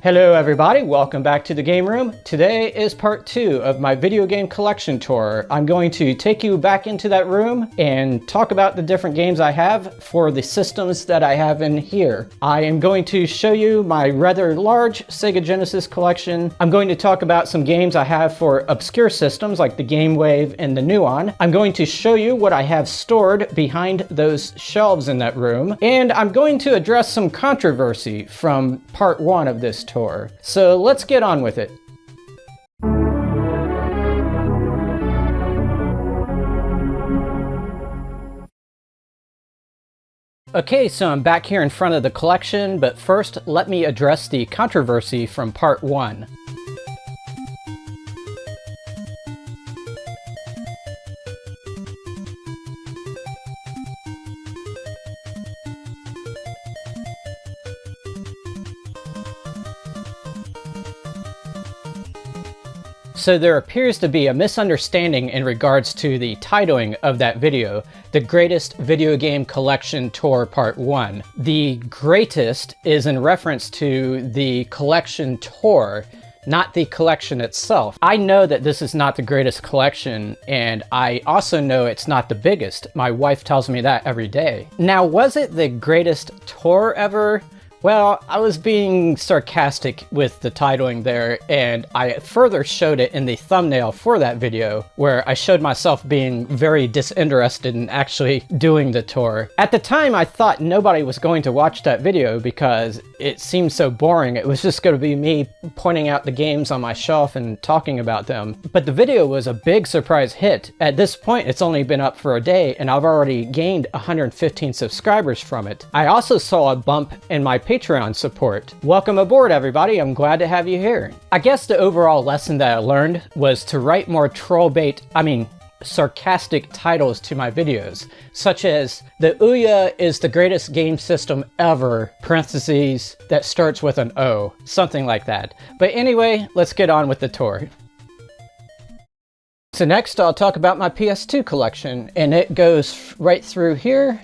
Hello everybody, welcome back to the Game Room. Today is part 2 of my video game collection tour. I'm going to take you back into that room and talk about the different games I have for the systems that I have in here. I am going to show you my rather large Sega Genesis collection. I'm going to talk about some games I have for obscure systems like the Game Wave and the Nuon. I'm going to show you what I have stored behind those shelves in that room. And I'm going to address some controversy from part 1 of this tour. So let's get on with it. Okay, so I'm back here in front of the collection, but first let me address the controversy from part 1. So there appears to be a misunderstanding in regards to the titling of that video, The Greatest Video Game Collection Tour Part 1. The greatest is in reference to the collection tour, not the collection itself. I know that this is not the greatest collection, and I also know it's not the biggest. My wife tells me that every day. Now, was it the greatest tour ever? Well, I was being sarcastic with the titling there, and I further showed it in the thumbnail for that video, where I showed myself being very disinterested in actually doing the tour. At the time, I thought nobody was going to watch that video because it seemed so boring. It was just going to be me pointing out the games on my shelf and talking about them. But the video was a big surprise hit. At this point, it's only been up for a day, and I've already gained 115 subscribers from it. I also saw a bump in my Patreon support. Welcome aboard, everybody. I'm glad to have you here. I guess the overall lesson that I learned was to write more sarcastic titles to my videos, such as the Ouya is the greatest game system ever, parentheses, that starts with an O, something like that. But anyway, let's get on with the tour. So next I'll talk about my PS2 collection, and it goes right through here.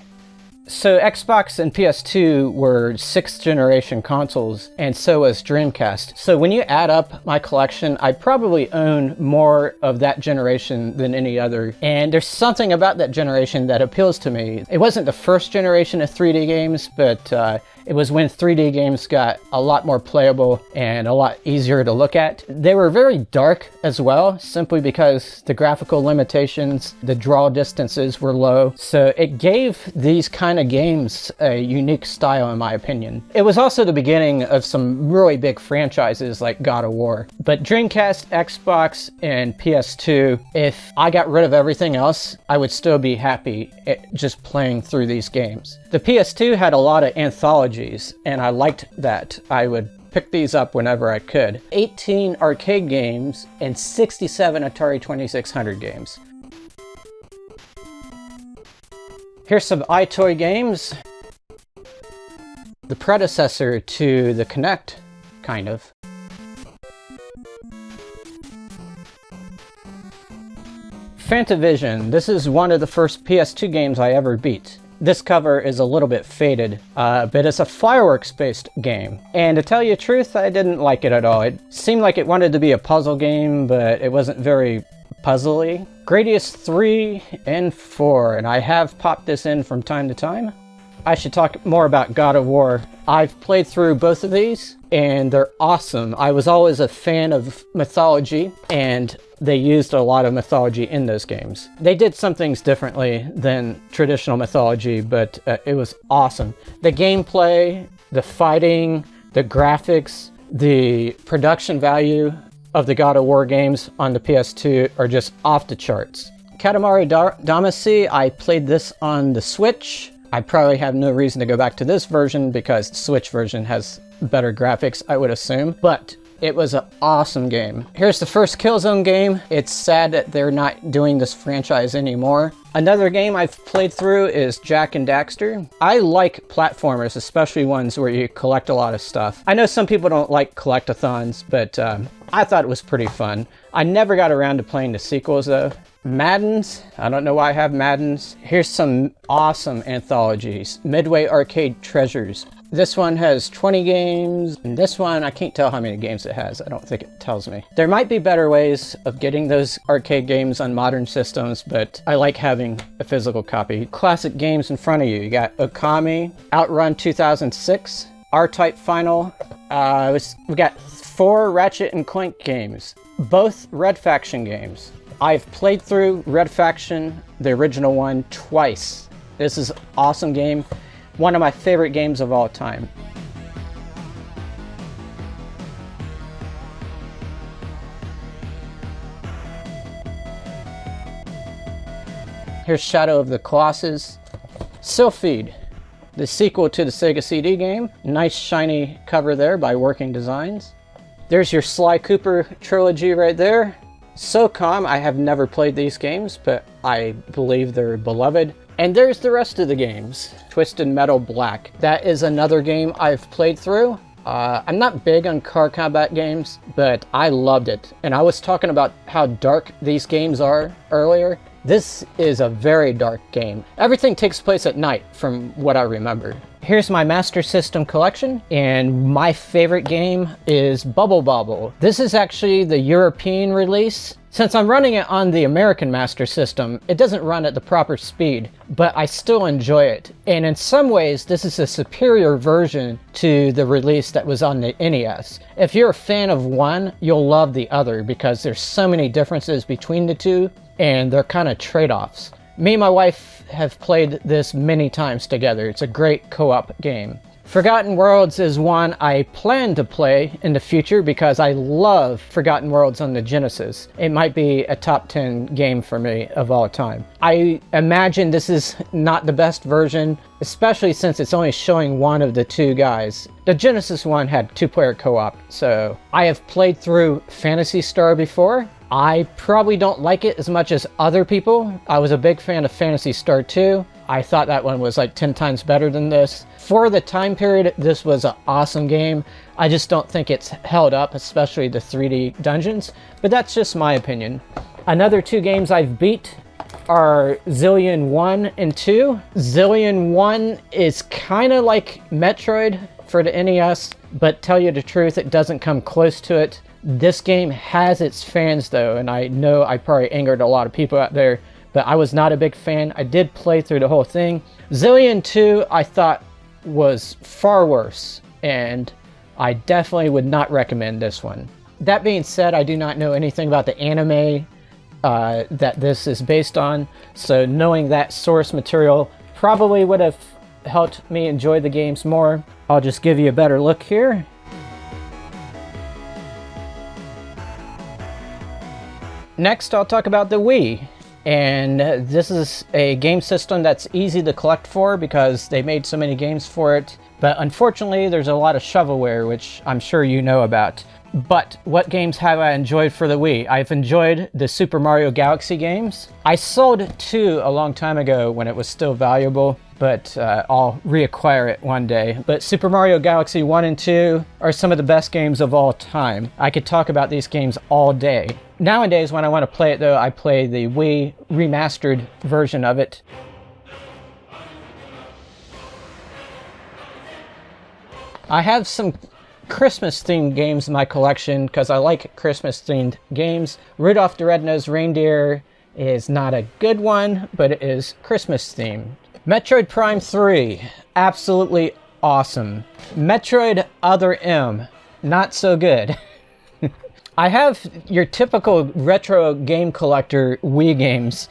So Xbox and PS2 were 6th generation consoles, and so was Dreamcast. So when you add up my collection, I probably own more of that generation than any other. And there's something about that generation that appeals to me. It wasn't the first generation of 3D games, but it was when 3D games got a lot more playable and a lot easier to look at. They were very dark as well, simply because the graphical limitations, the draw distances were low. So it gave these kind of games a unique style, in my opinion. It was also the beginning of some really big franchises like God of War. But Dreamcast, Xbox, and PS2, if I got rid of everything else, I would still be happy just playing through these games. The PS2 had a lot of anthologies, and I liked that. I would pick these up whenever I could. 18 arcade games and 67 Atari 2600 games. Here's some iToy games. The predecessor to the Kinect, kind of. Fantavision. This is one of the first PS2 games I ever beat. This cover is a little bit faded, but it's a fireworks-based game. And to tell you the truth, I didn't like it at all. It seemed like it wanted to be a puzzle game, but it wasn't very puzzly. Gradius 3 and 4, and I have popped this in from time to time. I should talk more about God of War. I've played through both of these, and they're awesome. I was always a fan of mythology, and they used a lot of mythology in those games. They did some things differently than traditional mythology, but it was awesome. The gameplay, the fighting, the graphics, the production value of the God of War games on the PS2 are just off the charts. Katamari Damacy, I played this on the Switch. I probably have no reason to go back to this version because the Switch version has better graphics, I would assume, but it was an awesome game. Here's the first Killzone game. It's sad that they're not doing this franchise anymore. Another game I've played through is Jak and Daxter. I like platformers, especially ones where you collect a lot of stuff. I know some people don't like collectathons, but I thought it was pretty fun. I never got around to playing the sequels though. Maddens, I don't know why I have Maddens. Here's some awesome anthologies. Midway Arcade Treasures. This one has 20 games, and this one, I can't tell how many games it has. I don't think it tells me. There might be better ways of getting those arcade games on modern systems, but I like having a physical copy. Classic games in front of you. You got Okami, Outrun 2006, R-Type Final. We got 4 Ratchet and Clank games, both Red Faction games. I've played through Red Faction, the original one, twice. This is an awesome game. One of my favorite games of all time. Here's Shadow of the Colossus. Sylphid, the sequel to the Sega CD game. Nice shiny cover there by Working Designs. There's your Sly Cooper trilogy right there. SOCOM, I have never played these games, but I believe they're beloved. And there's the rest of the games. Twisted Metal Black. That is another game I've played through. I'm not big on car combat games, but I loved it. And I was talking about how dark these games are earlier. This is a very dark game. Everything takes place at night from what I remember. Here's my Master System collection, and my favorite game is Bubble Bobble. This is actually the European release. Since I'm running it on the American Master System, it doesn't run at the proper speed, but I still enjoy it. And in some ways, this is a superior version to the release that was on the NES. If you're a fan of one, you'll love the other because there's so many differences between the two, and they're kind of trade-offs. Me and my wife have played this many times together. It's a great co-op game. Forgotten Worlds is one I plan to play in the future because I love Forgotten Worlds on the Genesis. It might be a top 10 game for me of all time. I imagine this is not the best version, especially since it's only showing one of the two guys. The Genesis one had 2-player co-op, so I have played through Phantasy Star before. I probably don't like it as much as other people. I was a big fan of Phantasy Star 2. I thought that one was like 10 times better than this. For the time period, this was an awesome game. I just don't think it's held up, especially the 3D dungeons, but that's just my opinion. Another 2 games I've beat are Zillion 1 and 2. Zillion 1 is kind of like Metroid for the NES, but tell you the truth, it doesn't come close to it. This game has its fans though, and I know I probably angered a lot of people out there, but I was not a big fan. I did play through the whole thing. Zillion 2 I thought was far worse, and I definitely would not recommend this one. That being said, I do not know anything about the anime that this is based on, so knowing that source material probably would have helped me enjoy the games more. I'll just give you a better look here. Next, I'll talk about the Wii. And this is a game system that's easy to collect for because they made so many games for it. But unfortunately, there's a lot of shovelware, which I'm sure you know about. But what games have I enjoyed for the Wii? I've enjoyed the Super Mario Galaxy games. I sold 2 a long time ago when it was still valuable, but I'll reacquire it one day. But Super Mario Galaxy 1 and 2 are some of the best games of all time. I could talk about these games all day. Nowadays, when I want to play it though, I play the Wii remastered version of it. I have some Christmas-themed games in my collection because I like Christmas-themed games. Rudolph the Red-Nosed Reindeer is not a good one, but it is Christmas-themed. Metroid Prime 3, absolutely awesome. Metroid Other M, not so good. I have your typical retro game collector Wii games.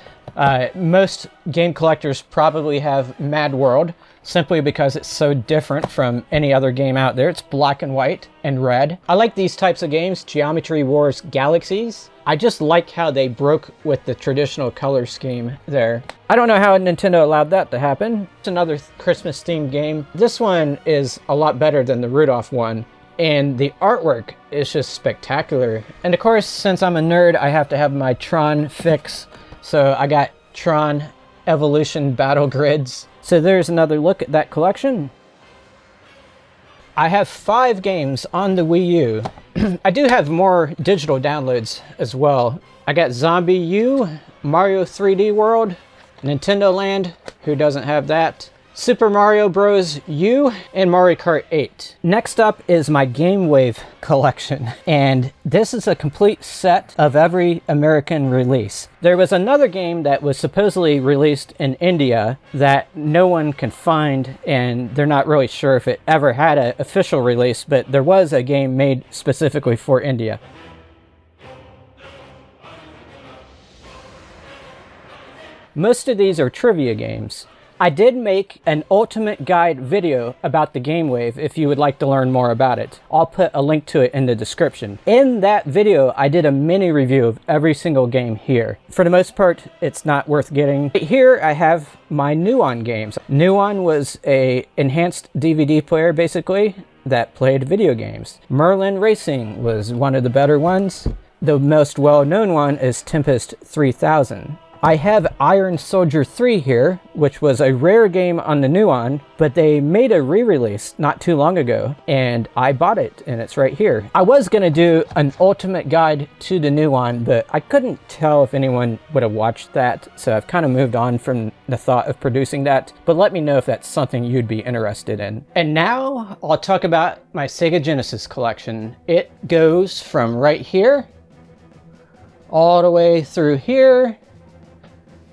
Most game collectors probably have Mad World, simply because it's so different from any other game out there. It's black and white and red. I like these types of games, Geometry Wars Galaxies. I just like how they broke with the traditional color scheme there. I don't know how Nintendo allowed that to happen. It's another Christmas-themed game. This one is a lot better than the Rudolph one, and the artwork is just spectacular. And of course, since I'm a nerd, I have to have my Tron fix. So I got Tron Evolution Battle Grids. So there's another look at that collection. I have 5 games on the Wii U. I do have more digital downloads as well. I got Zombie U, Mario 3D World, Nintendo Land, who doesn't have that, Super Mario Bros. U, and Mario Kart 8. Next up is my Game Wave collection, and this is a complete set of every American release. There was another game that was supposedly released in India that no one can find, and they're not really sure if it ever had an official release, but there was a game made specifically for India. Most of these are trivia games. I did make an ultimate guide video about the Game Wave if you would like to learn more about it. I'll put a link to it in the description. In that video, I did a mini review of every single game here. For the most part, it's not worth getting. Here I have my Nuon games. Nuon was a enhanced DVD player basically that played video games. Merlin Racing was one of the better ones. The most well-known one is Tempest 3000. I have Iron Soldier 3 here, which was a rare game on the Nuon, but they made a re-release not too long ago, and I bought it, and it's right here. I was going to do an ultimate guide to the Nuon, but I couldn't tell if anyone would have watched that, so I've kind of moved on from the thought of producing that, but let me know if that's something you'd be interested in. And now I'll talk about my Sega Genesis collection. It goes from right here, all the way through here,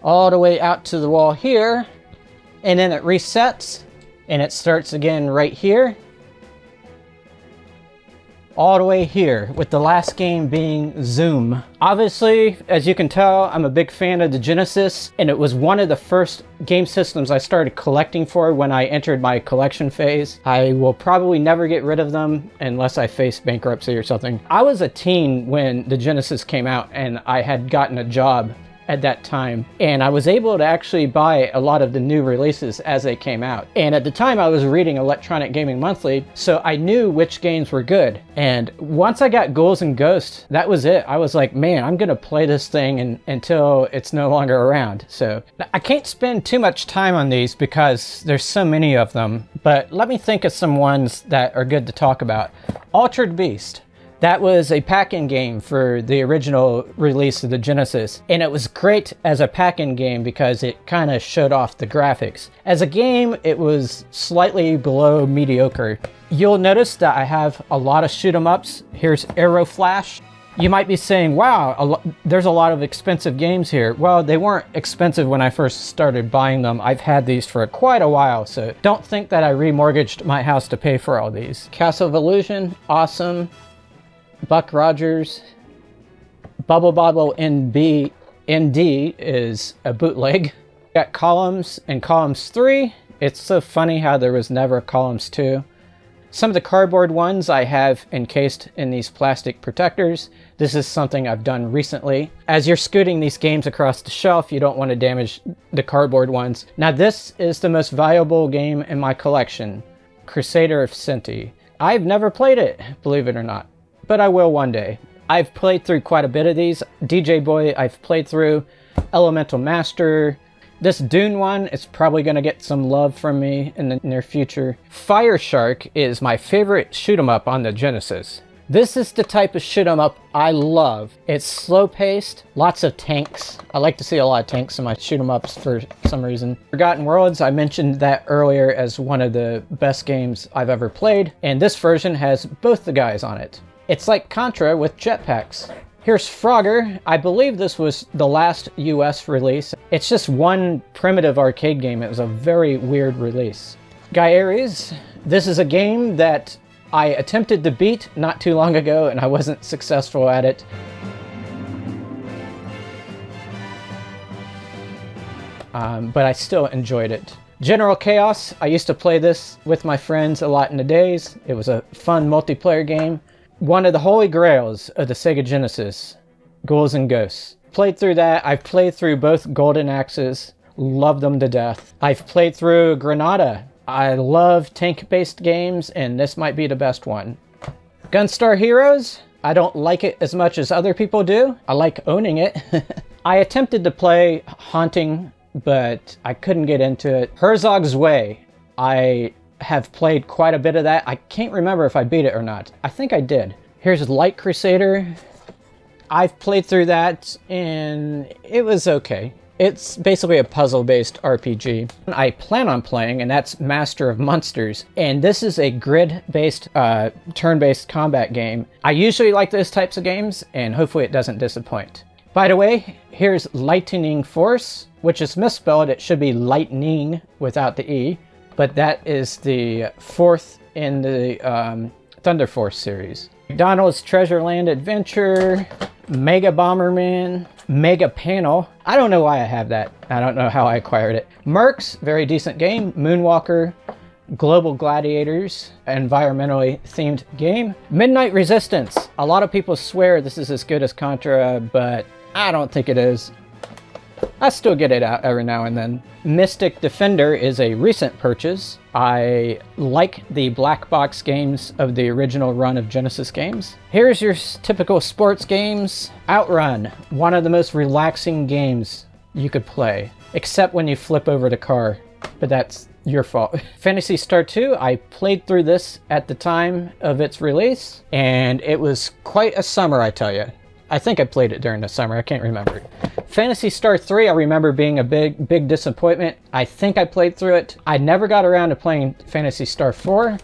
all the way out to the wall here, and then it resets and it starts again right here, all the way here, with the last game being Zoom. Obviously, as you can tell, I'm a big fan of the Genesis, and it was one of the first game systems I started collecting for when I entered my collection phase. I will probably never get rid of them unless I face bankruptcy or something. I was a teen when the Genesis came out, and I had gotten a job at that time, and I was able to actually buy a lot of the new releases as they came out. And at the time I was reading Electronic Gaming Monthly, so I knew which games were good. And once I got Ghouls and Ghosts, that was it. I was like, man, I'm gonna play this thing until it's no longer around. So I can't spend too much time on these because there's so many of them, but let me think of some ones that are good to talk about. Altered Beast. That was a pack-in game for the original release of the Genesis, and it was great as a pack-in game because it kind of showed off the graphics. As a game, it was slightly below mediocre. You'll notice that I have a lot of shoot-'em-ups. Here's Arrow Flash. You might be saying, wow, there's a lot of expensive games here. Well, they weren't expensive when I first started buying them. I've had these for quite a while, so don't think that I remortgaged my house to pay for all these. Castle of Illusion, awesome. Buck Rogers. Bubble Bobble ND is a bootleg. Got Columns and Columns 3. It's so funny how there was never Columns 2. Some of the cardboard ones I have encased in these plastic protectors. This is something I've done recently. As you're scooting these games across the shelf, you don't want to damage the cardboard ones. Now this is the most valuable game in my collection, Crusader of Sinti. I've never played it, believe it or not, but I will one day. I've played through quite a bit of these. DJ Boy I've played through, Elemental Master. This Dune one is probably going to get some love from me in the near future. Fire Shark is my favorite shoot 'em up on the Genesis. This is the type of shoot 'em up I love. It's slow paced, lots of tanks. I like to see a lot of tanks in my shoot 'em ups for some reason. Forgotten Worlds, I mentioned that earlier as one of the best games I've ever played, and this version has both the guys on it. It's like Contra with jetpacks. Here's Frogger. I believe this was the last US release. It's just one primitive arcade game. It was a very weird release. Gaeres. This is a game that I attempted to beat not too long ago and I wasn't successful at it. But I still enjoyed it. General Chaos. I used to play this with my friends a lot in the days. It was a fun multiplayer game. One of the holy grails of the Sega Genesis, Ghouls and Ghosts. Played through that. I've played through both Golden Axes. Love them to death. I've played through Granada. I love tank-based games, and this might be the best one. Gunstar Heroes. I don't like it as much as other people do. I like owning it. I attempted to play Haunting, but I couldn't get into it. Herzog's Way. I have played quite a bit of that. I can't remember if I beat it or not. I think I did. Here's Light Crusader. I've played through that and it was okay. It's basically a puzzle-based RPG. I plan on playing, and that's Master of Monsters. And this is a grid-based, turn-based combat game. I usually like those types of games, and hopefully it doesn't disappoint. By the way, here's Lightning Force, which is misspelled. It should be lightning without the E, but that is the fourth in the Thunder Force series. McDonald's Treasureland Adventure, Mega Bomberman, Mega Panel. I don't know why I have that. I don't know how I acquired it. Mercs, very decent game. Moonwalker, Global Gladiators, environmentally themed game. Midnight Resistance. A lot of people swear this is as good as Contra, but I don't think it is. I still get it out every now and then. Mystic Defender is a recent purchase. I like the black box games of the original run of Genesis games. Here's your typical sports games. Outrun, one of the most relaxing games you could play, except when you flip over the car, but that's your fault. Phantasy Star 2, I played through this at the time of its release, and it was quite a summer, I tell you. I think I played it during the summer, I can't remember. Phantasy Star 3, I remember being a big disappointment. I think I played through it. I never got around to playing Phantasy Star 4,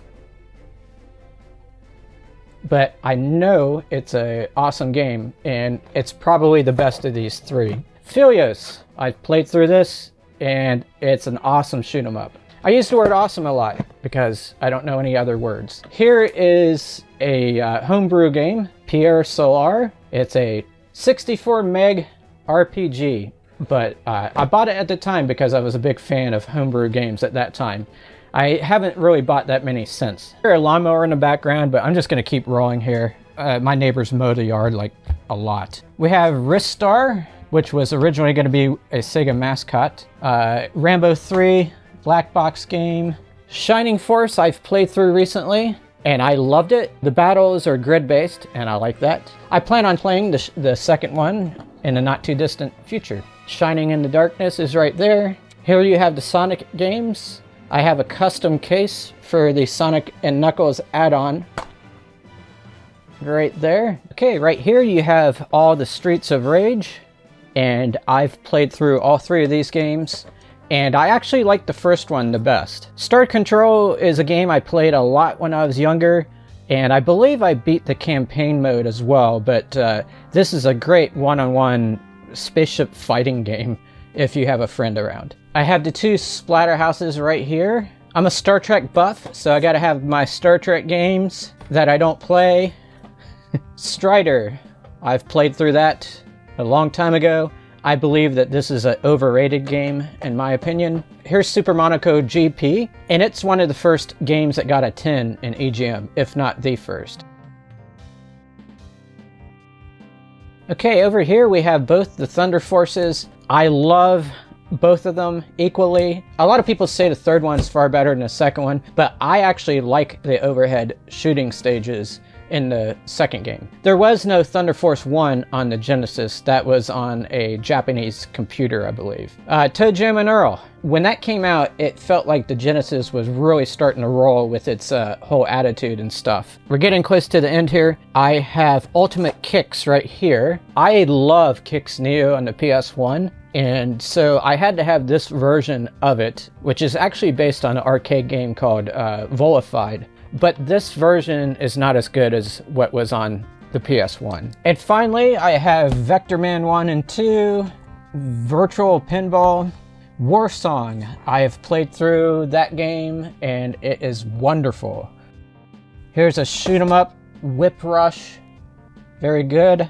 but I know it's an awesome game, and it's probably the best of these three. Philios, I've played through this, and it's an awesome shoot 'em up. I use the word awesome a lot because I don't know any other words. Here is a homebrew game, Pierre Solar. It's a 64 meg RPG, but I bought it at the time because I was a big fan of homebrew games at that time. I haven't really bought that many since. There's a lawnmower in the background, but I'm just gonna keep rolling here. My neighbors mow the yard like a lot. We have Ristar, which was originally gonna be a Sega mascot. Rambo 3, black box game. Shining Force I've played through recently, and I loved it. The battles are grid-based, and I like that. I plan on playing the second one in the not-too-distant future. Shining in the Darkness is right there. Here you have the Sonic games. I have a custom case for the Sonic and Knuckles add-on right there. Okay, right here you have all the Streets of Rage, and I've played through all three of these games. And I actually like the first one the best. Star Control is a game I played a lot when I was younger, and I believe I beat the campaign mode as well, but this is a great one-on-one spaceship fighting game if you have a friend around. I have the two Splatterhouses right here. I'm a Star Trek buff, so I gotta have my Star Trek games that I don't play. Strider, I've played through that a long time ago. I believe that this is an overrated game, in my opinion. Here's Super Monaco GP, and it's one of the first games that got a 10 in EGM, if not the first. Okay, over here we have both the Thunder Forces. I love both of them equally. A lot of people say the third one is far better than the second one, but I actually like the overhead shooting stages in the second game. There was no Thunder Force 1 on the Genesis. That was on a Japanese computer, I believe. Toe Jam and Earl. When that came out, it felt like the Genesis was really starting to roll with its whole attitude and stuff. We're getting close to the end here. I have Ultimate Kicks right here. I love Kicks Neo on the PS1. And so I had to have this version of it, which is actually based on an arcade game called Volified. But this version is not as good as what was on the PS1. And finally, I have Vector Man 1 and 2, Virtual Pinball, Warsong. I have played through that game, and it is wonderful. Here's a shoot 'em up, Whip Rush. Very good.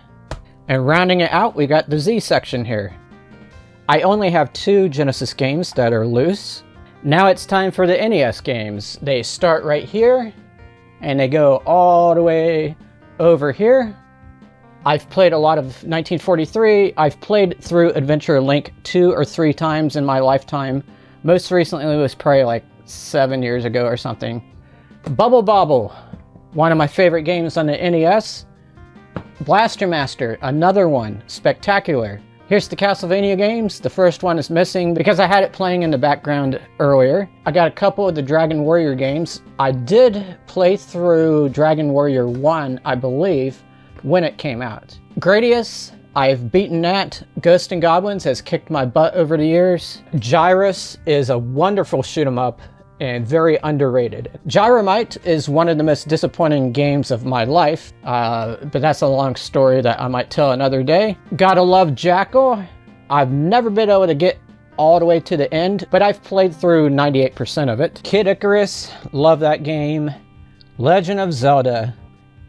And rounding it out, we got the Z section here. I only have 2 Genesis games that are loose. Now it's time for the NES games. They start right here, and they go all the way over here. I've played a lot of 1943. I've played through Adventure Link 2 or 3 times in my lifetime. Most recently it was probably like 7 years ago or something. Bubble Bobble, one of my favorite games on the NES. Blaster Master, another one, spectacular. Here's the Castlevania games. The first one is missing because I had it playing in the background earlier. I got a couple of the Dragon Warrior games. I did play through Dragon Warrior 1, I believe, when it came out. Gradius, I've beaten that. Ghosts and Goblins has kicked my butt over the years. Gyrus is a wonderful shoot 'em up and very underrated. Gyromite is one of the most disappointing games of my life, but that's a long story that I might tell another day. Gotta love Jackal. I've never been able to get all the way to the end, but I've played through 98% of it. Kid Icarus, love that game. Legend of Zelda,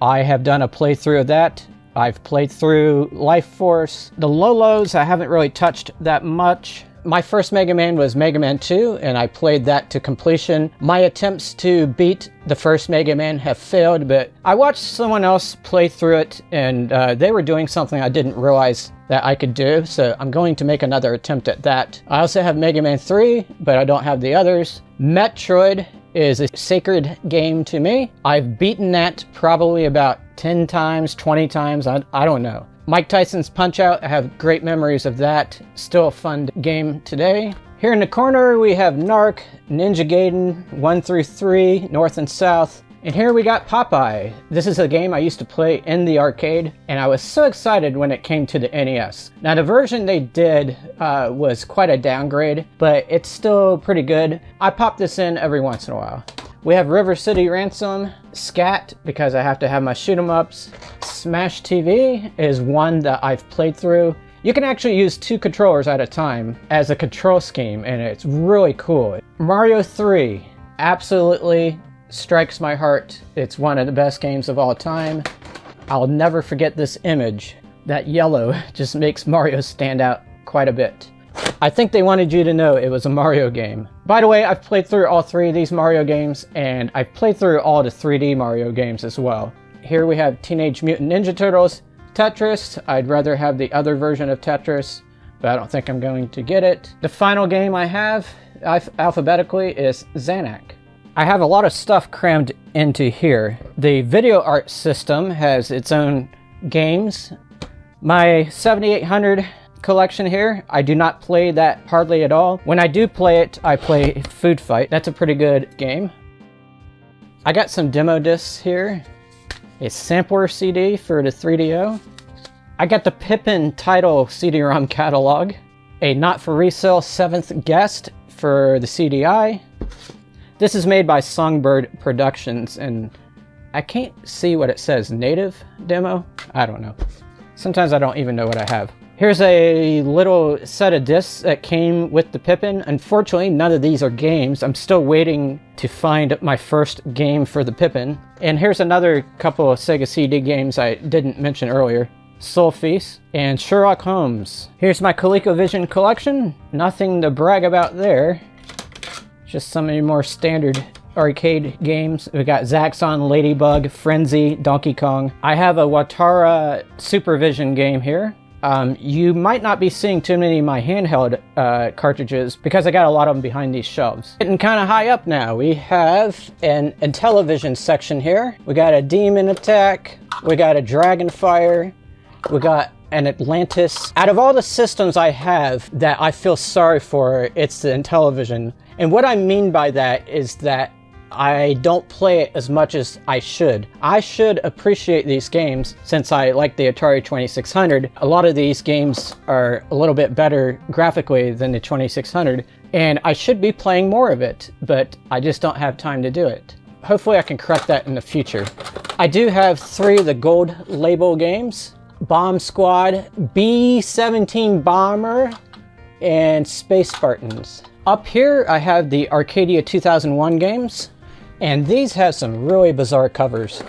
I have done a playthrough of that. I've played through Life Force. The Lolos I haven't really touched that much. My first Mega Man was Mega Man 2, and I played that to completion. My attempts to beat the first Mega Man have failed, but I watched someone else play through it, and they were doing something I didn't realize that I could do, so I'm going to make another attempt at that. I also have Mega Man 3, but I don't have the others. Metroid is a sacred game to me. I've beaten that probably about 10 times, 20 times, I don't know. Mike Tyson's Punch-Out!, I have great memories of that. Still a fun game today. Here in the corner we have Narc, Ninja Gaiden, 1 through 3, North and South. And here we got Popeye. This is a game I used to play in the arcade, and I was so excited when it came to the NES. Now the version they did was quite a downgrade, but it's still pretty good. I pop this in every once in a while. We have River City Ransom, Scat, because I have to have my shoot 'em ups. Smash TV is one that I've played through. You can actually use 2 controllers at a time as a control scheme, and it's really cool. Mario 3 absolutely strikes my heart. It's one of the best games of all time. I'll never forget this image. That yellow just makes Mario stand out quite a bit. I think they wanted you to know it was a Mario game. By the way, I've played through all 3 of these Mario games, and I've played through all the 3D Mario games as well. Here we have Teenage Mutant Ninja Turtles, Tetris. I'd rather have the other version of Tetris, but I don't think I'm going to get it. The final game I have, alphabetically, is Xanac. I have a lot of stuff crammed into here. The video art system has its own games. My 7800 collection here, I do not play that hardly at all. When I do play it, I play Food Fight. That's a pretty good game. I got some demo discs here. A sampler CD for the 3DO. I got the Pippin title CD-ROM catalog. A not for resale 7th guest for the CDI. This is made by Songbird Productions, and I can't see what it says. Native demo? I don't know. Sometimes I don't even know what I have. Here's a little set of discs that came with the Pippin. Unfortunately, none of these are games. I'm still waiting to find my first game for the Pippin. And here's another couple of Sega CD games I didn't mention earlier. Soul Feast and Sherlock Holmes. Here's my ColecoVision collection. Nothing to brag about there. Just some of the more standard arcade games. We got Zaxxon, Ladybug, Frenzy, Donkey Kong. I have a Watara Supervision game here. You might not be seeing too many of my handheld cartridges because I got a lot of them behind these shelves. Getting kind of high up now. We have an Intellivision section here. We got a Demon Attack. We got a Dragonfire. We got an Atlantis. Out of all the systems I have that I feel sorry for, it's the Intellivision. And what I mean by that is that I don't play it as much as I should. I should appreciate these games since I like the Atari 2600. A lot of these games are a little bit better graphically than the 2600, and I should be playing more of it, but I just don't have time to do it. Hopefully I can correct that in the future. I do have 3 of the gold label games: Bomb Squad, B-17 Bomber, and Space Spartans. Up here I have the Arcadia 2001 games. And these have some really bizarre covers.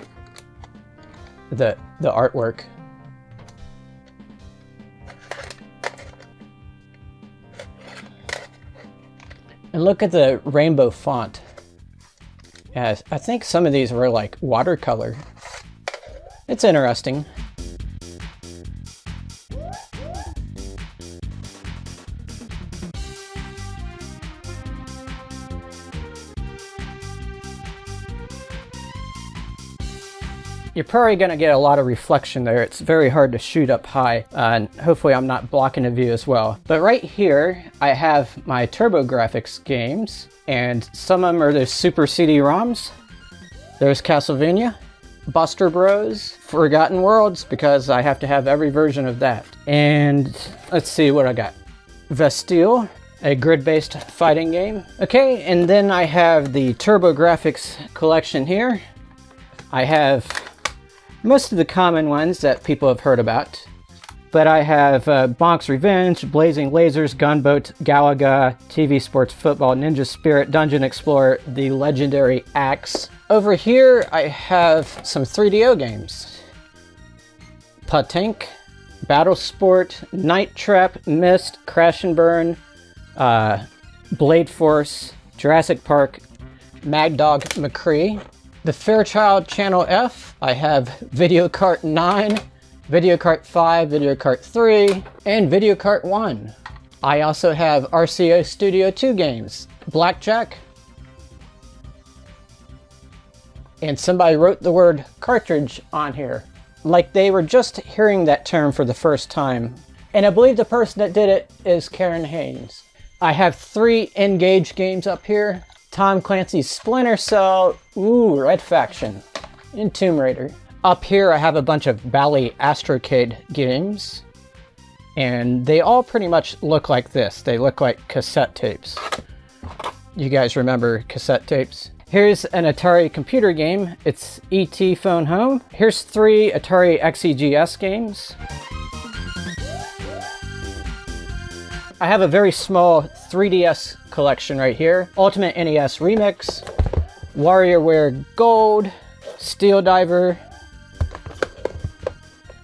The artwork. And look at the rainbow font. Yeah, I think some of these were like watercolor. It's interesting. You're probably going to get a lot of reflection there. It's very hard to shoot up high, and hopefully I'm not blocking the view as well. But right here, I have my TurboGrafx games, and some of them are the Super CD-ROMs. There's Castlevania. Buster Bros. Forgotten Worlds, because I have to have every version of that. And let's see what I got. Vestile, a grid-based fighting game. Okay, and then I have the TurboGrafx collection here. I have most of the common ones that people have heard about. But I have Bonk's Revenge, Blazing Lasers, Gunboat, Galaga, TV Sports Football, Ninja Spirit, Dungeon Explorer, the legendary Axe. Over here, I have some 3DO games. Patank, Battle Sport, Night Trap, Myst, Crash and Burn, Blade Force, Jurassic Park, Mad Dog McCree. The Fairchild Channel F, I have Video Kart 9, Video Kart 5, Video Kart 3, and Video Kart 1. I also have RCO Studio 2 games, Blackjack, and somebody wrote the word cartridge on here, like they were just hearing that term for the first time. And I believe the person that did it is Karen Haynes. I have 3 Engage games up here. Tom Clancy's Splinter Cell, Red Faction, and Tomb Raider. Up here I have a bunch of Bally Astrocade games, and they all pretty much look like this. They look like cassette tapes. You guys remember cassette tapes? Here's an Atari computer game. It's E.T. Phone Home. Here's 3 Atari XEGS games. I have a very small 3DS collection right here. Ultimate NES Remix, WarioWare Gold, Steel Diver.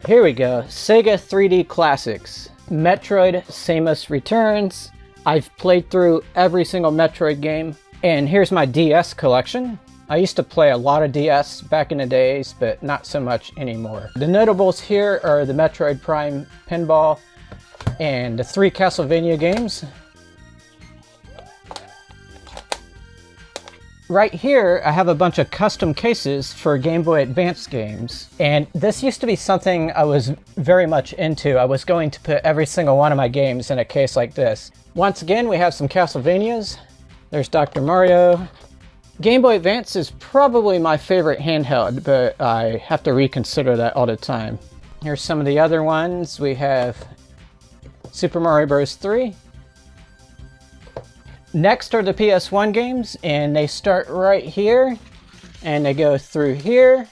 Here we go, Sega 3D Classics, Metroid Samus Returns. I've played through every single Metroid game. And here's my DS collection. I used to play a lot of DS back in the days, but not so much anymore. The notables here are the Metroid Prime Pinball and the 3 Castlevania games. Right here, I have a bunch of custom cases for Game Boy Advance games. And this used to be something I was very much into. I was going to put every single one of my games in a case like this. Once again, we have some Castlevanias. There's Dr. Mario. Game Boy Advance is probably my favorite handheld, but I have to reconsider that all the time. Here's some of the other ones. We have Super Mario Bros. 3. Next are the PS1 games, and they start right here, and they go through here,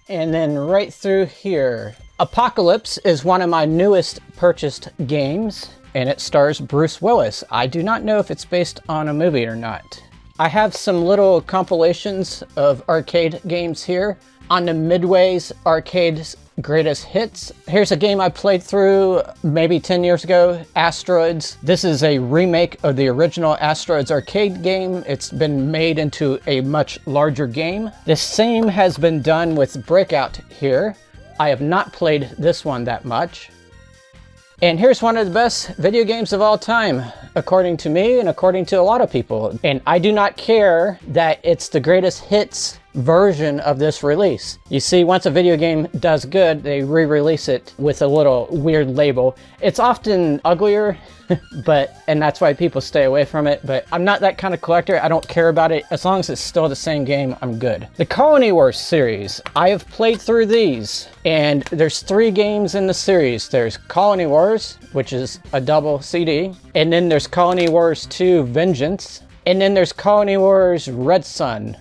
and then right through here. Apocalypse is one of my newest purchased games, and it stars Bruce Willis. I do not know if it's based on a movie or not. I have some little compilations of arcade games here. On the Midway's Arcade's Greatest Hits. Here's a game I played through maybe 10 years ago, Asteroids. This is a remake of the original Asteroids arcade game. It's been made into a much larger game. The same has been done with Breakout here. I have not played this one that much. And here's one of the best video games of all time, according to me and according to a lot of people. And I do not care that it's the greatest hits version of this release. You see, once a video game does good, they re-release it with a little weird label. It's often uglier, and that's why people stay away from it, but I'm not that kind of collector. I don't care about it. As long as it's still the same game, I'm good. The Colony Wars series, I have played through these, and there's 3 games in the series. There's Colony Wars, which is a double CD, and then there's Colony Wars 2 Vengeance, and then there's Colony Wars Red Sun,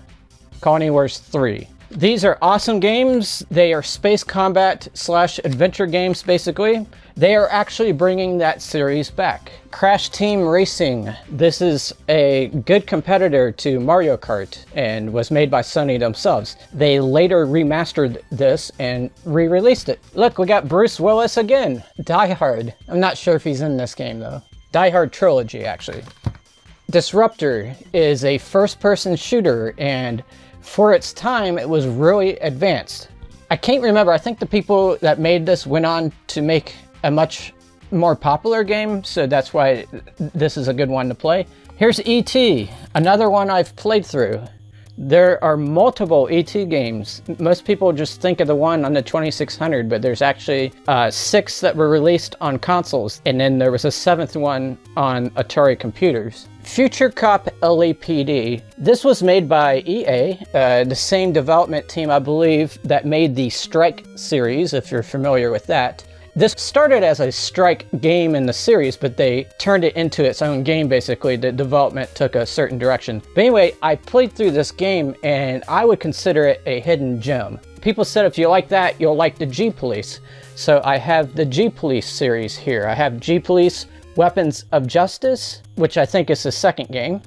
Colony Wars 3. These are awesome games. They are space combat / adventure games, basically. They are actually bringing that series back. Crash Team Racing. This is a good competitor to Mario Kart and was made by Sony themselves. They later remastered this and re-released it. Look, we got Bruce Willis again. Die Hard. I'm not sure if he's in this game though. Die Hard Trilogy, actually. Disruptor is a first-person shooter, and for its time, it was really advanced. I can't remember, I think the people that made this went on to make a much more popular game, so that's why this is a good one to play. Here's E.T., another one I've played through. There are multiple ET games. Most people just think of the one on the 2600, but there's actually 6 that were released on consoles, and then there was a 7th one on Atari computers. Future Cop LAPD. This was made by EA, the same development team, I believe, that made the Strike series, if you're familiar with that. This started as a Strike game in the series, but they turned it into its own game, basically. The development took a certain direction. But anyway, I played through this game, and I would consider it a hidden gem. People said if you like that, you'll like the G-Police. So I have the G-Police series here. I have G-Police Weapons of Justice, which I think is the second game,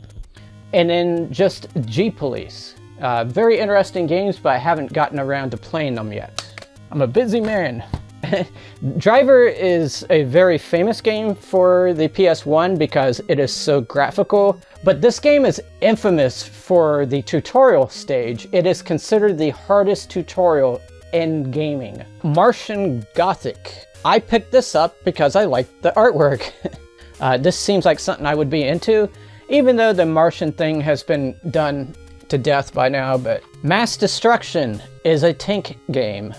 and then just G-Police. Very interesting games, but I haven't gotten around to playing them yet. I'm a busy man. Driver is a very famous game for the PS1 because it is so graphical, but this game is infamous for the tutorial stage. It is considered the hardest tutorial in gaming. Martian Gothic. I picked this up because I liked the artwork. This seems like something I would be into, even though the Martian thing has been done to death by now. But Mass Destruction is a tank game,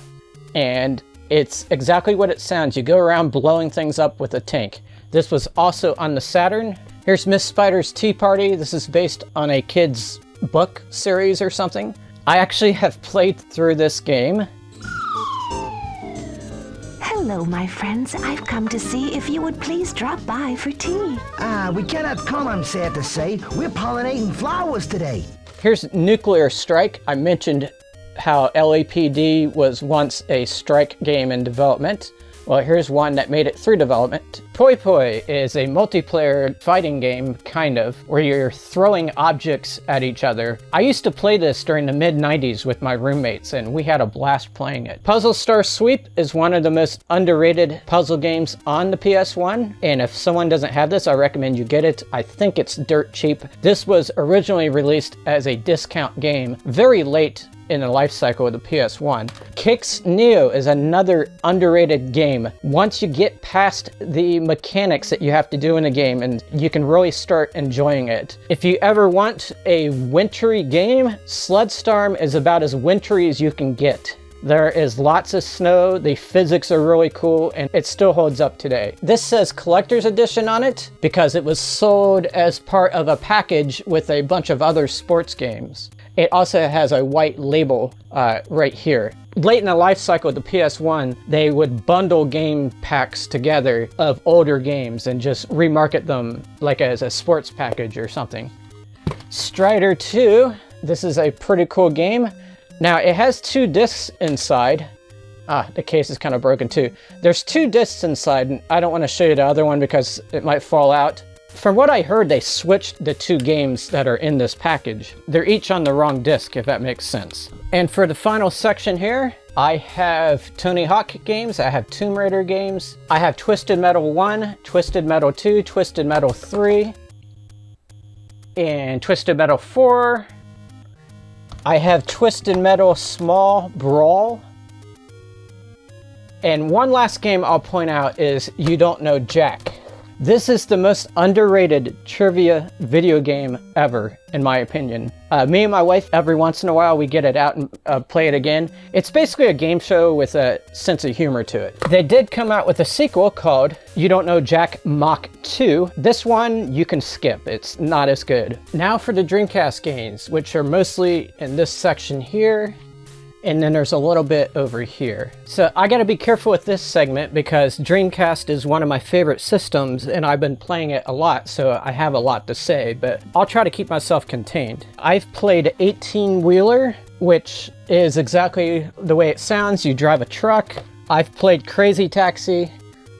and it's exactly what it sounds. You go around blowing things up with a tank. This was also on the Saturn. Here's Miss Spider's Tea Party. This is based on a kid's book series or something. I actually have played through this game. Hello, my friends. I've come to see if you would please drop by for tea. We cannot come, I'm sad to say. We're pollinating flowers today. Here's Nuclear Strike. I mentioned how LAPD was once a Strike game in development. Well, here's one that made it through development. Poi Poi is a multiplayer fighting game, kind of, where you're throwing objects at each other. I used to play this during the mid-90s with my roommates, and we had a blast playing it. Puzzle Star Sweep is one of the most underrated puzzle games on the PS1, and if someone doesn't have this, I recommend you get it. I think it's dirt cheap. This was originally released as a discount game very late in the life cycle of the PS1. Kicks Neo is another underrated game. Once you get past the mechanics that you have to do in a game, and you can really start enjoying it. If you ever want a wintry game, Sloodstorm is about as wintry as you can get. There is lots of snow, the physics are really cool, and it still holds up today. This says Collector's Edition on it because it was sold as part of a package with a bunch of other sports games. It also has a white label right here. Late in the life cycle of the PS1, they would bundle game packs together of older games and just remarket them like as a sports package or something. Strider 2, this is a pretty cool game. Now it has 2 discs inside. The case is kind of broken too. There's 2 discs inside, and I don't want to show you the other one because it might fall out. From what I heard, they switched the 2 games that are in this package. They're each on the wrong disc, if that makes sense. And for the final section here, I have Tony Hawk games, I have Tomb Raider games, I have Twisted Metal 1, Twisted Metal 2, Twisted Metal 3, and Twisted Metal 4. I have Twisted Metal Small Brawl. And one last game I'll point out is You Don't Know Jack. This is the most underrated trivia video game ever, in my opinion. Me and my wife, every once in a while, we get it out and play it again. It's basically a game show with a sense of humor to it. They did come out with a sequel called You Don't Know Jack Mach 2. This one you can skip. It's not as good. Now for the Dreamcast games, which are mostly in this section here. And then there's a little bit over here. So I gotta be careful with this segment because Dreamcast is one of my favorite systems and I've been playing it a lot, so I have a lot to say, but I'll try to keep myself contained. I've played 18-wheeler, which is exactly the way it sounds. You drive a truck. I've played Crazy Taxi.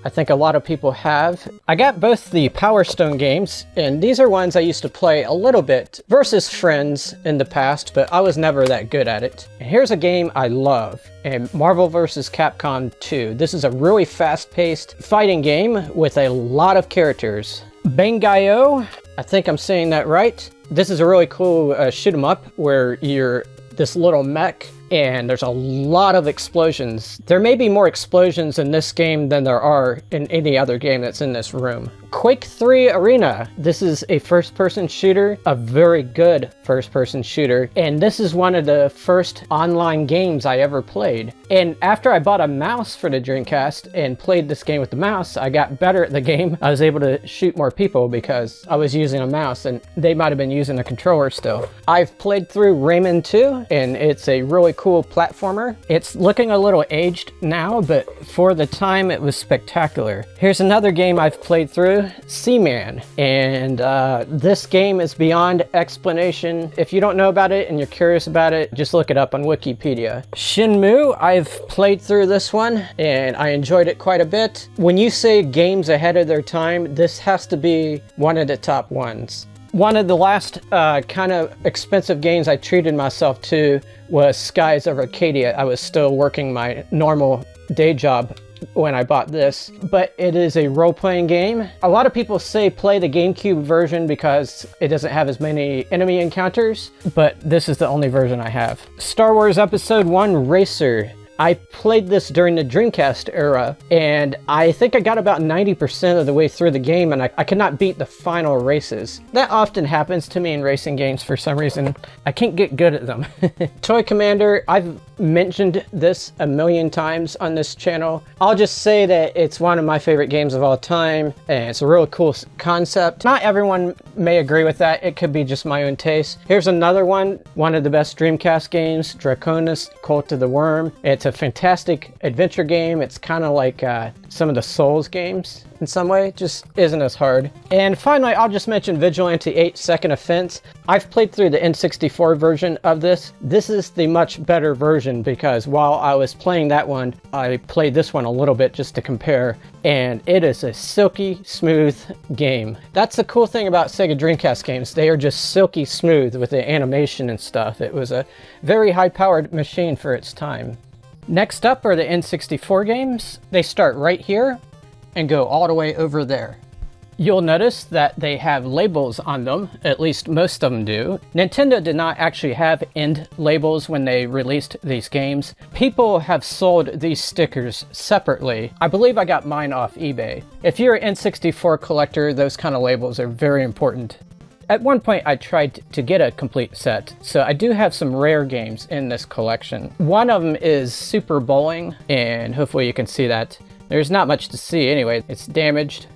I think a lot of people have. I got both the Power Stone games, and these are ones I used to play a little bit versus friends in the past, but I was never that good at it. And here's a game I love, and Marvel vs. Capcom 2. This is a really fast-paced fighting game with a lot of characters. Bangai-O, I think I'm saying that right. This is a really cool shoot 'em up where you're this little mech and there's a lot of explosions. There may be more explosions in this game than there are in any other game that's in this room. Quake 3 Arena. This is a first-person shooter, a very good first-person shooter, and this is one of the first online games I ever played. And after I bought a mouse for the Dreamcast and played this game with the mouse, I got better at the game. I was able to shoot more people because I was using a mouse and they might have been using a controller still. I've played through Rayman 2, and it's a really cool platformer. It's looking a little aged now, but for the time it was spectacular. Here's another game I've played through, Seaman, and this game is beyond explanation. If you don't know about it and you're curious about it, just look it up on Wikipedia. Shenmue, I've played through this one and I enjoyed it quite a bit. When you say games ahead of their time, this has to be one of the top ones. One of the last kind of expensive games I treated myself to was Skies of Arcadia. I was still working my normal day job when I bought this, but it is a role-playing game. A lot of people say play the GameCube version because it doesn't have as many enemy encounters, but this is the only version I have. Star Wars Episode 1 Racer. I played this during the Dreamcast era, and I think I got about 90% of the way through the game, and I could not beat the final races. That often happens to me in racing games for some reason. I can't get good at them. Toy Commander, I've mentioned this a million times on this channel. I'll just say that it's one of my favorite games of all time, and it's a really cool concept. Not everyone may agree with that. It could be just my own taste. Here's another one of the best Dreamcast games, Draconis, Cult of the Worm. It's a fantastic adventure game. It's kind of like some of the Souls games in some way, just isn't as hard. And finally, I'll just mention Vigilante 8 Second Offense. I've played through the N64 version of this. This is the much better version because while I was playing that one, I played this one a little bit just to compare, and it is a silky smooth game. That's the cool thing about Sega Dreamcast games. They are just silky smooth with the animation and stuff. It was a very high-powered machine for its time. Next up are the N64 games. They start right here and go all the way over there. You'll notice that they have labels on them, at least most of them do. Nintendo did not actually have end labels when they released these games. People have sold these stickers separately. I believe I got mine off eBay. If you're an N64 collector, those kind of labels are very important. At one point, I tried to get a complete set, so I do have some rare games in this collection. One of them is Super Bowling, and hopefully you can see that. There's not much to see anyway, it's damaged.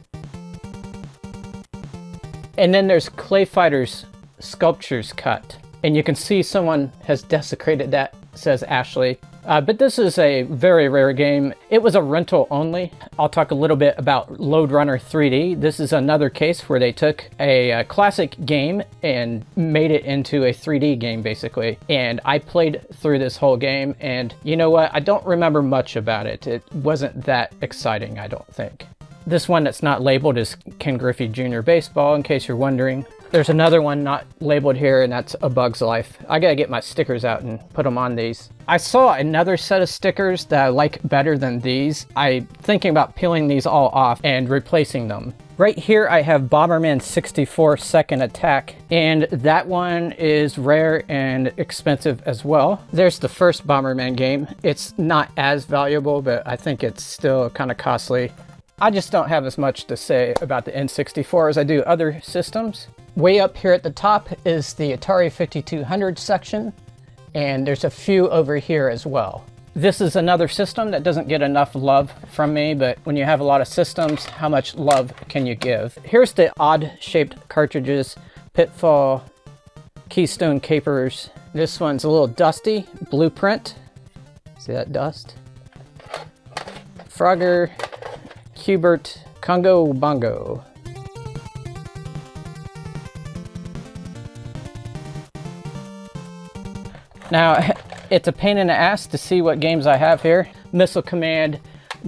And then there's Clay Fighters Sculptures Cut, and you can see someone has desecrated that, says Ashley. But this is a very rare game. It was a rental only. I'll talk a little bit about Lode Runner 3D. This is another case where they took a classic game and made it into a 3D game, basically. And I played through this whole game, and you know what? I don't remember much about it. It wasn't that exciting, I don't think. This one that's not labeled is Ken Griffey Jr. Baseball, in case you're wondering. There's another one not labeled here, and that's A Bug's Life. I gotta get my stickers out and put them on these. I saw another set of stickers that I like better than these. I'm thinking about peeling these all off and replacing them. Right here I have Bomberman 64 Second Attack, and that one is rare and expensive as well. There's the first Bomberman game. It's not as valuable, but I think it's still kind of costly. I just don't have as much to say about the N64 as I do other systems. Way up here at the top is the Atari 5200 section, and there's a few over here as well. This is another system that doesn't get enough love from me, but when you have a lot of systems, how much love can you give? Here's the odd-shaped cartridges, Pitfall, Keystone Capers. This one's a little dusty, Blueprint. See that dust? Frogger, Hubert, Congo Bongo. Now, it's a pain in the ass to see what games I have here. Missile Command,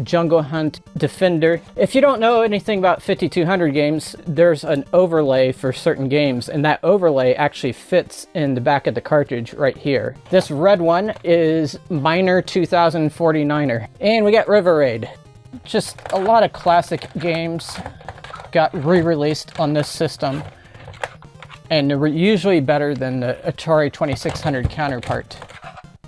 Jungle Hunt, Defender. If you don't know anything about 5200 games, there's an overlay for certain games, and that overlay actually fits in the back of the cartridge right here. this red one is Miner 2049er. And we got River Raid. Just a lot of classic games got re-released on this system, and they're usually better than the Atari 2600 counterpart.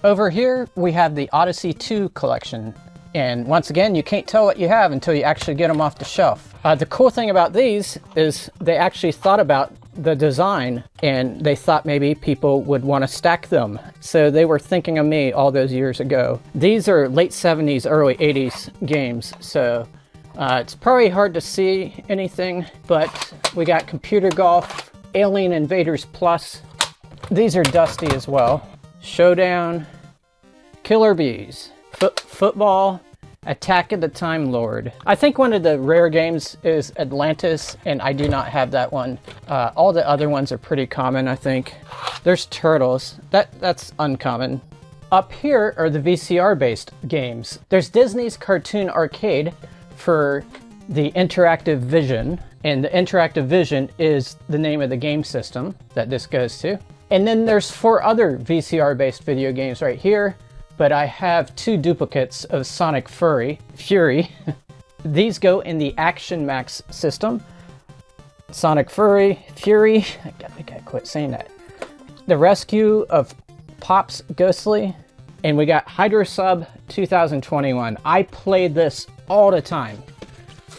Over here we have the Odyssey 2 collection. And once again, you can't tell what you have until you actually get them off the shelf. The cool thing about these is they actually thought about the design, and they thought maybe people would want to stack them. So they were thinking of me all those years ago. These are late 70s, early 80s games, so it's probably hard to see anything, but we got Computer Golf, Alien Invaders Plus. These are dusty as well. Showdown, Killer Bees, Football, Attack of the Time Lord. I think one of the rare games is Atlantis, and I do not have that one. All the other ones are pretty common, I think. There's Turtles. That's uncommon. Up here are the VCR-based games. There's Disney's Cartoon Arcade for the Interactive Vision, and the Interactive Vision is the name of the game system that this goes to. And then there's 4 other VCR-based video games right here, but I have 2 duplicates of Sonic Fury. These go in the Action Max system. Sonic Fury, I gotta quit saying that. The Rescue of Pops Ghostly, and we got Hydro Sub 2021. I played this all the time.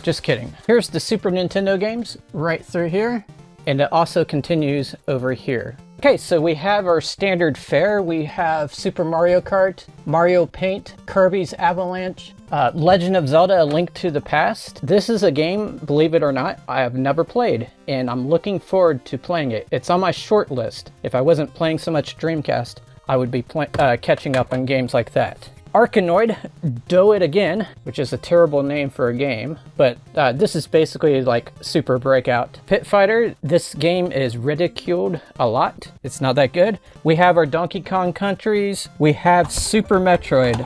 Just kidding. Here's the Super Nintendo games right through here, and it also continues over here. Okay, so we have our standard fare. We have Super Mario Kart, Mario Paint, Kirby's Avalanche, Legend of Zelda: A Link to the Past. This is a game, believe it or not, I have never played, and I'm looking forward to playing it. It's on my short list. If I wasn't playing so much Dreamcast, I would be catching up on games like that. Arkanoid, Do It Again, which is a terrible name for a game, but this is basically like Super Breakout. Pit Fighter, this game is ridiculed a lot. It's not that good. We have our Donkey Kong Countries. We have Super Metroid.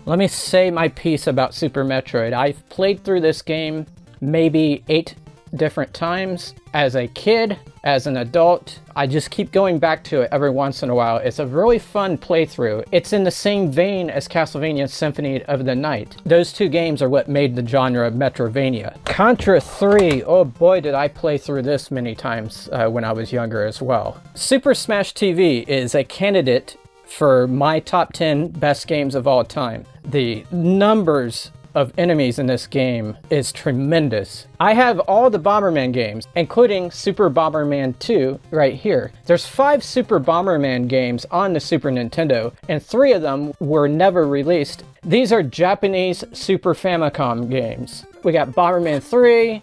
Let me say my piece about Super Metroid. I've played through this game maybe 8 different times. As a kid, as an adult, I just keep going back to it every once in a while. It's a really fun playthrough. It's in the same vein as Castlevania Symphony of the Night. Those 2 games are what made the genre Metrovania. Contra 3, oh boy did I play through this many times when I was younger as well. Super Smash TV is a candidate for my top 10 best games of all time. The numbers of enemies in this game is tremendous. I have all the Bomberman games, including Super Bomberman 2 right here. There's 5 Super Bomberman games on the Super Nintendo, and 3 of them were never released. These are Japanese Super Famicom games. We got Bomberman 3,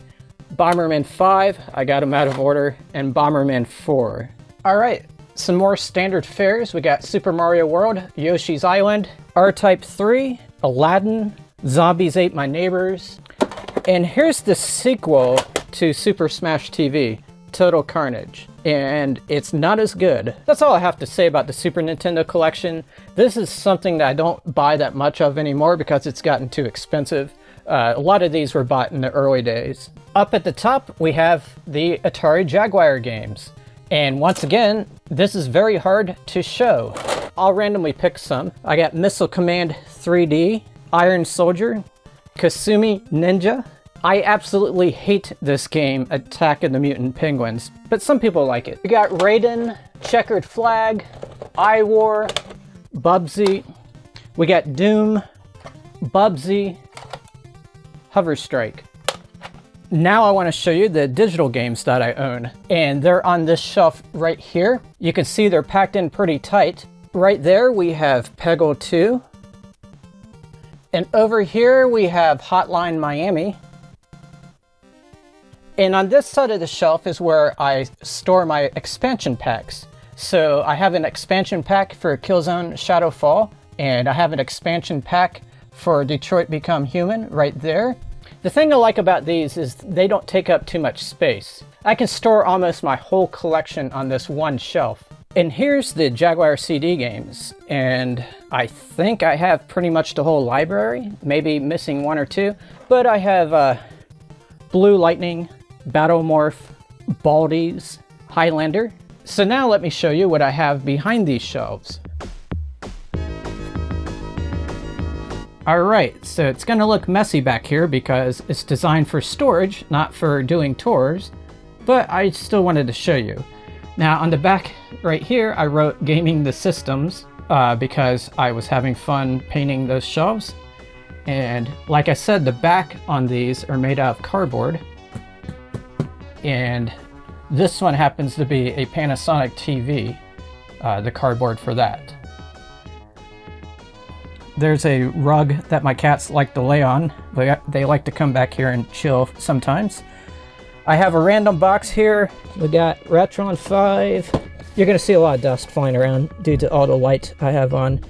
Bomberman 5, I got them out of order, and Bomberman 4. All right, some more standard fares. We got Super Mario World, Yoshi's Island, R-Type 3, Aladdin, Zombies Ate My Neighbors, and here's the sequel to Super Smash TV, Total Carnage, and it's not as good. That's all I have to say about the Super Nintendo collection. This is something that I don't buy that much of anymore because it's gotten too expensive. A lot of these were bought in the early days. Up at the top, we have the Atari Jaguar games, and once again, this is very hard to show. I'll randomly pick some. I got Missile Command 3D, Iron Soldier, Kasumi Ninja. I absolutely hate this game, Attack of the Mutant Penguins, but some people like it. We got Raiden, Checkered Flag, iWar, Bubsy. We got Doom, Bubsy, Hover Strike. Now I want to show you the digital games that I own, and they're on this shelf right here. You can see they're packed in pretty tight. Right there we have Peggle 2. And over here we have Hotline Miami. And on this side of the shelf is where I store my expansion packs. So I have an expansion pack for Killzone Shadowfall, and I have an expansion pack for Detroit Become Human right there. The thing I like about these is they don't take up too much space. I can store almost my whole collection on this one shelf. And here's the Jaguar CD games, and I think I have pretty much the whole library, maybe missing 1 or 2, but I have Blue Lightning, Battlemorph, Baldies, Highlander. So now let me show you what I have behind these shelves. Alright, so it's going to look messy back here because it's designed for storage, not for doing tours, but I still wanted to show you. Now on the back right here, I wrote Gaming the Systems because I was having fun painting those shelves. And like I said, the back on these are made out of cardboard. And this one happens to be a Panasonic TV, the cardboard for that. There's a rug that my cats like to lay on. They like to come back here and chill sometimes. I have a random box here. We got Retron 5. You're gonna see a lot of dust flying around due to all the light I have on.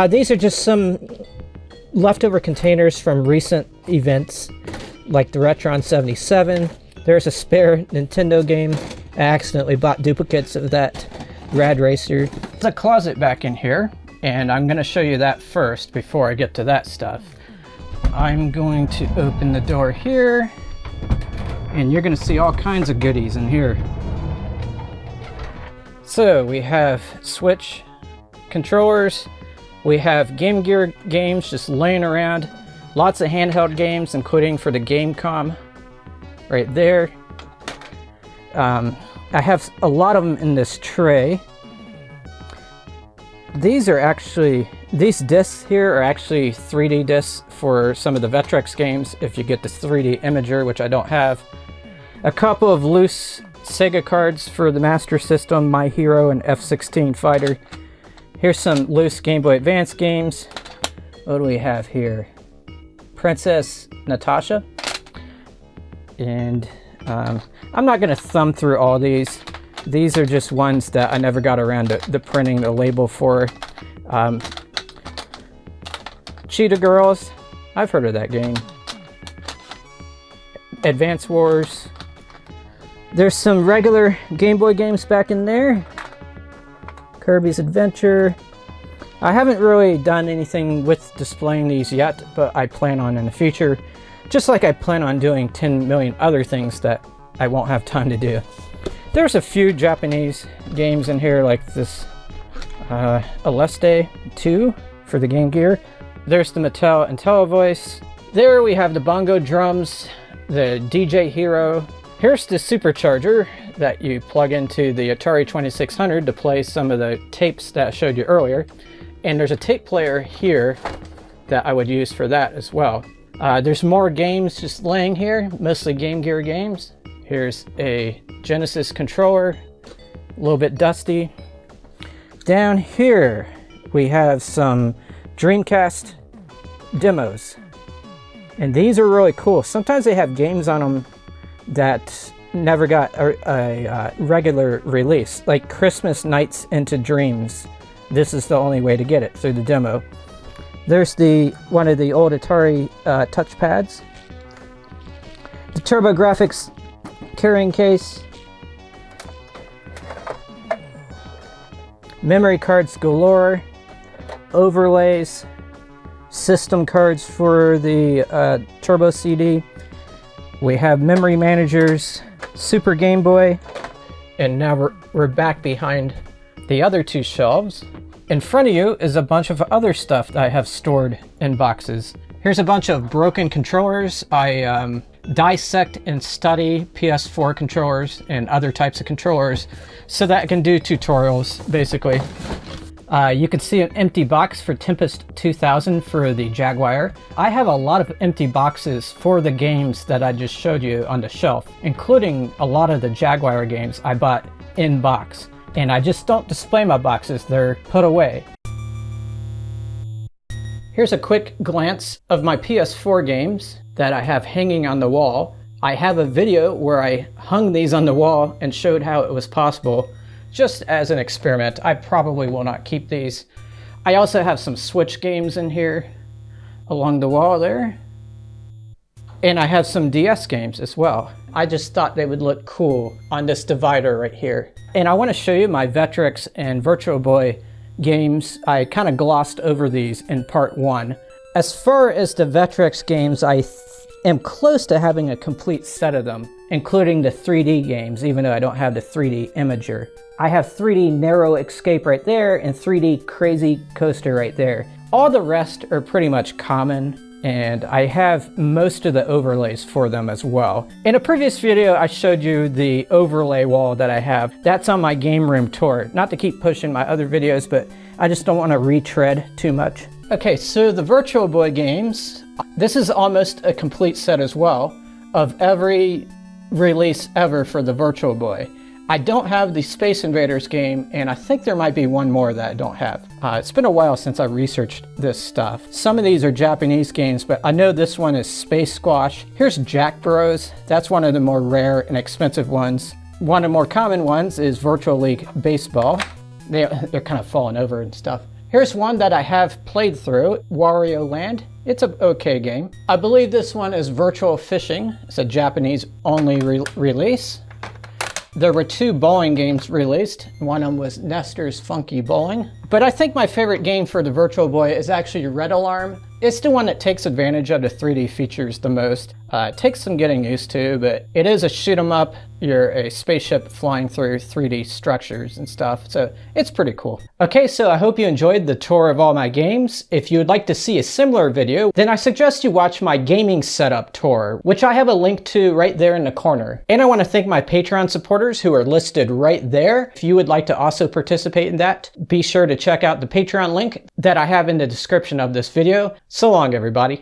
These are just some leftover containers from recent events, like the Retron 77. There's a spare Nintendo game. I accidentally bought duplicates of that Rad Racer. There's a closet back in here, and I'm gonna show you that first before I get to that stuff. I'm going to open the door here, and you're gonna see all kinds of goodies in here. So we have Switch controllers, we have Game Gear games just laying around, lots of handheld games, including for the Gamecom right there. I have a lot of them in this tray. These discs here are actually 3D discs for some of the Vectrex games if you get the 3D imager, which I don't have. A couple of loose Sega cards for the Master System, My Hero and F-16 Fighter. Here's some loose Game Boy Advance games. What do we have here? Princess Natasha. And I'm not gonna thumb through all these. These are just ones that I never got around to printing the label for. Cheetah Girls, I've heard of that game. Advance Wars. There's some regular Game Boy games back in there. Kirby's Adventure. I haven't really done anything with displaying these yet, but I plan on in the future. Just like I plan on doing 10 million other things that I won't have time to do. There's a few Japanese games in here, like this Aleste 2 for the Game Gear. There's the Mattel IntelliVoice. There we have the bongo drums, the DJ Hero. Here's the supercharger that you plug into the Atari 2600 to play some of the tapes that I showed you earlier. And there's a tape player here that I would use for that as well. There's more games just laying here, mostly Game Gear games. Here's a Genesis controller, a little bit dusty. Down here, we have some Dreamcast demos. And these are really cool. Sometimes they have games on them that never got a regular release, like Christmas Nights into Dreams. This is the only way to get it, through the demo. There's one of the old Atari touchpads. The TurboGrafx carrying case. Memory cards galore. Overlays. System cards for the Turbo CD. We have memory managers, Super Game Boy, and now we're back behind the other two shelves. In front of you is a bunch of other stuff that I have stored in boxes. Here's a bunch of broken controllers. I dissect and study PS4 controllers and other types of controllers so that I can do tutorials, basically. You can see an empty box for Tempest 2000 for the Jaguar. I have a lot of empty boxes for the games that I just showed you on the shelf, including a lot of the Jaguar games I bought in box. And I just don't display my boxes, they're put away. Here's a quick glance of my PS4 games that I have hanging on the wall. I have a video where I hung these on the wall and showed how it was possible, just as an experiment. I probably will not keep these. I also have some Switch games in here along the wall there. And I have some DS games as well. I just thought they would look cool on this divider right here. And I want to show you my Vectrex and Virtual Boy games. I kind of glossed over these in part 1. As far as the Vectrex games, I am close to having a complete set of them, including the 3D games, even though I don't have the 3D imager. I have 3D Narrow Escape right there and 3D Crazy Coaster right there. All the rest are pretty much common, and I have most of the overlays for them as well. In a previous video, I showed you the overlay wall that I have. That's on my game room tour. Not to keep pushing my other videos, but I just don't want to retread too much. Okay, so the Virtual Boy games, this is almost a complete set as well of every release ever for the Virtual Boy. I don't have the Space Invaders game, and I think there might be one more that I don't have. It's been a while since I researched this stuff. Some of these are Japanese games, but I know this one is Space Squash. Here's Jack Bros. That's one of the more rare and expensive ones. One of the more common ones is Virtual League Baseball. They're kind of falling over and stuff. Here's one that I have played through, Wario Land. It's an okay game. I believe this one is Virtual Fishing. It's a Japanese only release. There were 2 bowling games released. One of them was Nestor's Funky Bowling. But I think my favorite game for the Virtual Boy is actually Red Alarm. It's the one that takes advantage of the 3D features the most. It takes some getting used to, but it is a shoot 'em up. You're a spaceship flying through 3D structures and stuff, so it's pretty cool. Okay, so I hope you enjoyed the tour of all my games. If you would like to see a similar video, then I suggest you watch my gaming setup tour, which I have a link to right there in the corner. And I want to thank my Patreon supporters who are listed right there. If you would like to also participate in that, be sure to check out the Patreon link that I have in the description of this video. So long, everybody.